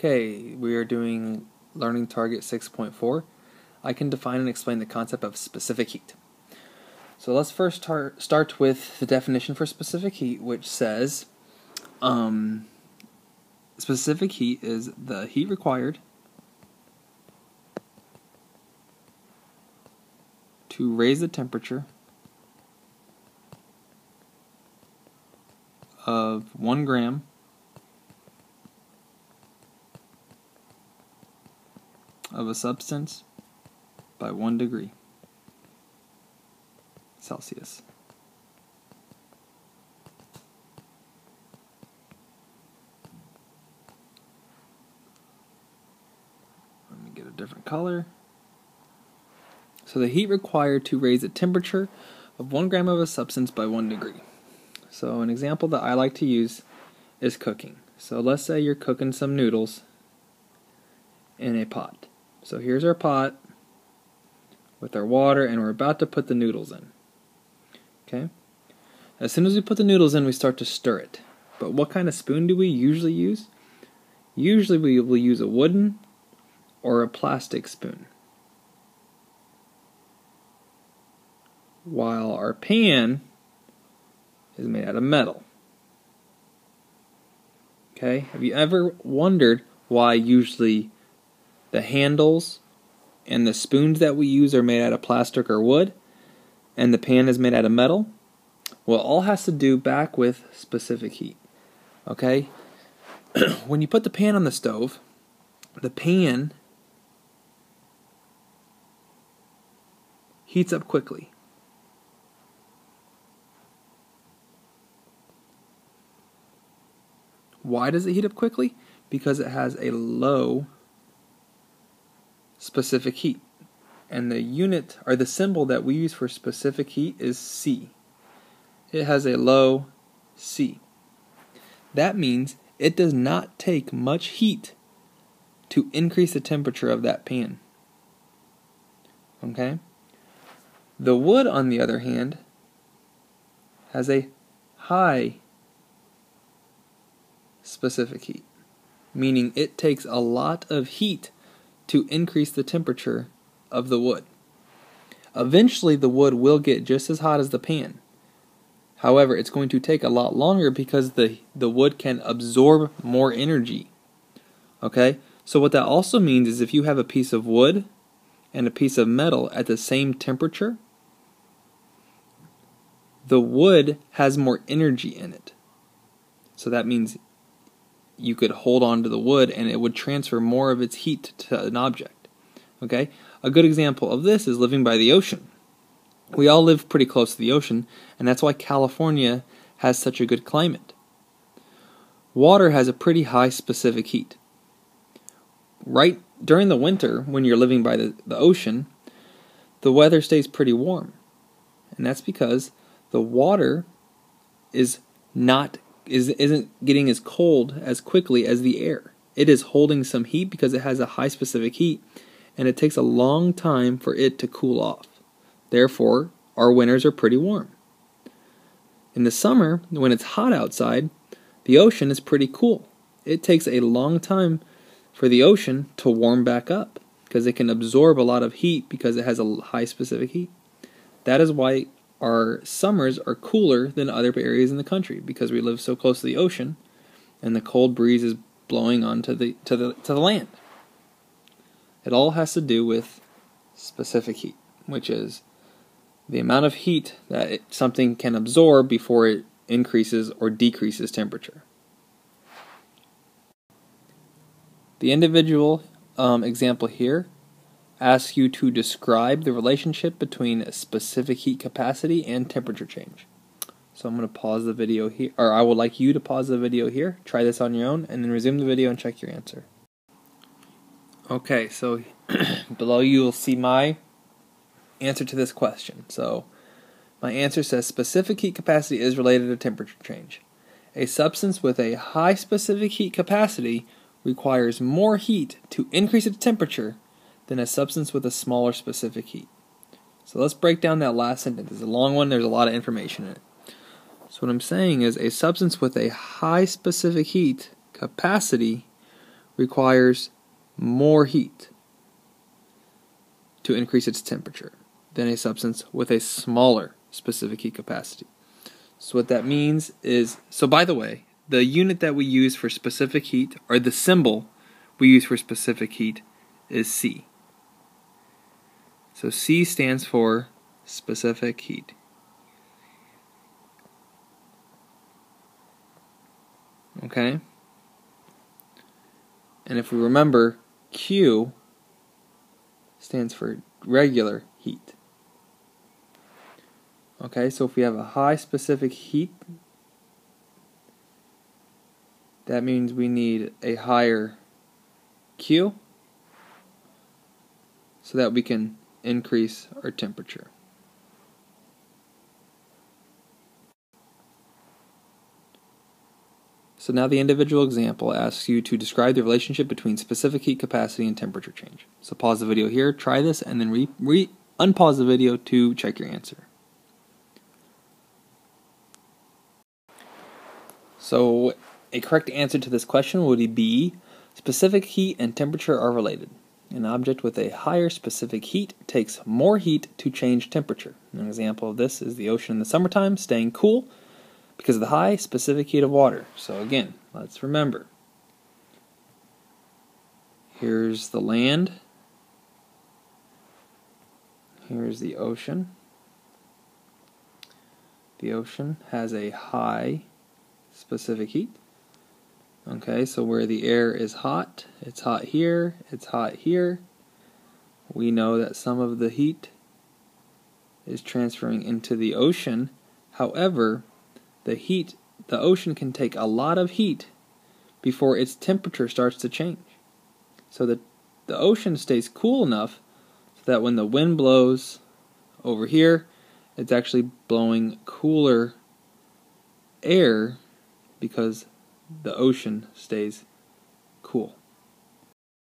Okay, we are doing Learning Target 6.4. I can define and explain the concept of specific heat. So let's first start with the definition for specific heat, which says specific heat is the heat required to raise the temperature of 1 gram of a substance by 1 degree Celsius. Let me get a different color. So the heat required to raise the temperature of 1 gram of a substance by 1 degree. So an example that I like to use is cooking. So let's say you're cooking some noodles in a pot. So here's our pot with our water, and we're about to put the noodles in. Okay? As soon as we put the noodles in, we start to stir it. But what kind of spoon do we usually use? Usually we will use a wooden or a plastic spoon, while our pan is made out of metal. Okay? Have you ever wondered why usually the handles and the spoons that we use are made out of plastic or wood, and the pan is made out of metal? Well, it all has to do back with specific heat. Okay? When you put the pan on the stove, the pan heats up quickly. Why does it heat up quickly? Because it has a low specific heat. And the unit, or the symbol that we use for specific heat is C. It has a low C. That means it does not take much heat to increase the temperature of that pan. Okay? The wood, on the other hand, has a high specific heat, meaning it takes a lot of heat to increase the temperature of the wood. Eventually the wood will get just as hot as the pan. However, it's going to take a lot longer because the wood can absorb more energy. Okay? So what that also means is if you have a piece of wood and a piece of metal at the same temperature, the wood has more energy in it. So that means you could hold on to the wood and it would transfer more of its heat to an object. Okay? A good example of this is living by the ocean. We all live pretty close to the ocean, and that's why California has such a good climate. Water has a pretty high specific heat. Right during the winter, when you're living by the ocean, the weather stays pretty warm. And that's because the water isn't getting as cold as quickly as the air. It is holding some heat because it has a high specific heat, and it takes a long time for it to cool off. Therefore, our winters are pretty warm. In the summer, when it's hot outside, the ocean is pretty cool. It takes a long time for the ocean to warm back up because it can absorb a lot of heat because it has a high specific heat. That is why our summers are cooler than other areas in the country, because we live so close to the ocean and the cold breeze is blowing onto the land. It all has to do with specific heat, which is the amount of heat that something can absorb before it increases or decreases temperature. The individual example here asks you to describe the relationship between specific heat capacity and temperature change. So I'm going to pause the video here, or I would like you to pause the video here, try this on your own, and then resume the video and check your answer. Okay, so below you will see my answer to this question. So my answer says specific heat capacity is related to temperature change. A substance with a high specific heat capacity requires more heat to increase its temperature than a substance with a smaller specific heat. So let's break down that last sentence. It's a long one, there's a lot of information in it. So what I'm saying is a substance with a high specific heat capacity requires more heat to increase its temperature than a substance with a smaller specific heat capacity. So what that means is, so by the way, the unit that we use for specific heat, or the symbol we use for specific heat, is C. So C stands for specific heat. Okay? And if we remember, Q stands for regular heat. Okay, so if we have a high specific heat, that means we need a higher Q so that we can increase our temperature. So now the individual example asks you to describe the relationship between specific heat capacity and temperature change. So pause the video here, try this, and then unpause the video to check your answer. So a correct answer to this question would be specific heat and temperature are related. An object with a higher specific heat takes more heat to change temperature. An example of this is the ocean in the summertime staying cool because of the high specific heat of water. So again, let's remember. Here's the land. Here's the ocean. The ocean has a high specific heat. Okay, so where the air is hot, it's hot here, it's hot here. We know that some of the heat is transferring into the ocean. However, the ocean can take a lot of heat before its temperature starts to change. So the ocean stays cool enough so that when the wind blows over here, it's actually blowing cooler air because the ocean stays cool.